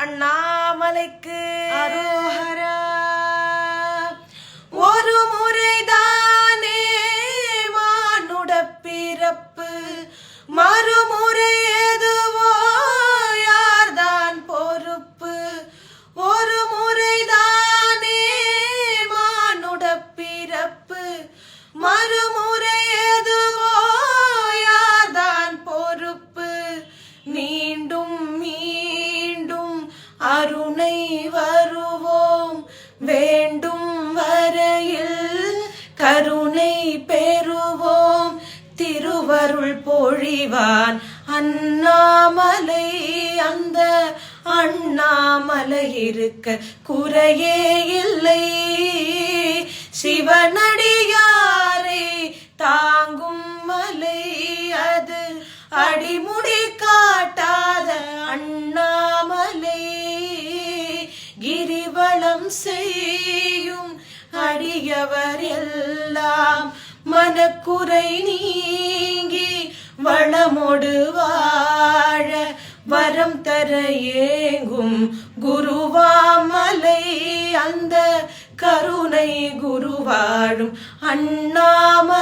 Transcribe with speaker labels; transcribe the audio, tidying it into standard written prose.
Speaker 1: அண்ணாமலைக்கு
Speaker 2: அரோஹரா.
Speaker 1: ஒரு முறைதானே மானுட பிறப்பு, மறுமுறை எதுவோ யார்தான் பொறுப்பு. ஒரு முறைதானே மானுட பிறப்பு, மறுமுறை எதுவோ யார்தான் பொறுப்பு. மீண்டும் மீண்டும் அருணை வருவோம், வேண்டும் வரையில் கருணை பெறுவோம். திருவருள் பொழிவான் அண்ணாமலை, அந்த அண்ணாமலை இருக்க குறையே இல்லை. சிவனடியாரை தாங்கும் மலை, அது அடிமுடி காட்டாத அண்ணாமலை. கிரிவலம் செய்யும் அடியவர் எல்லாம் மனக்குறை நீங்கி வளமொடு வாழ வரம் தர ஏங்கும் குருவாமலை, அந்த கருணை குருவாழும் அண்ணாமலை.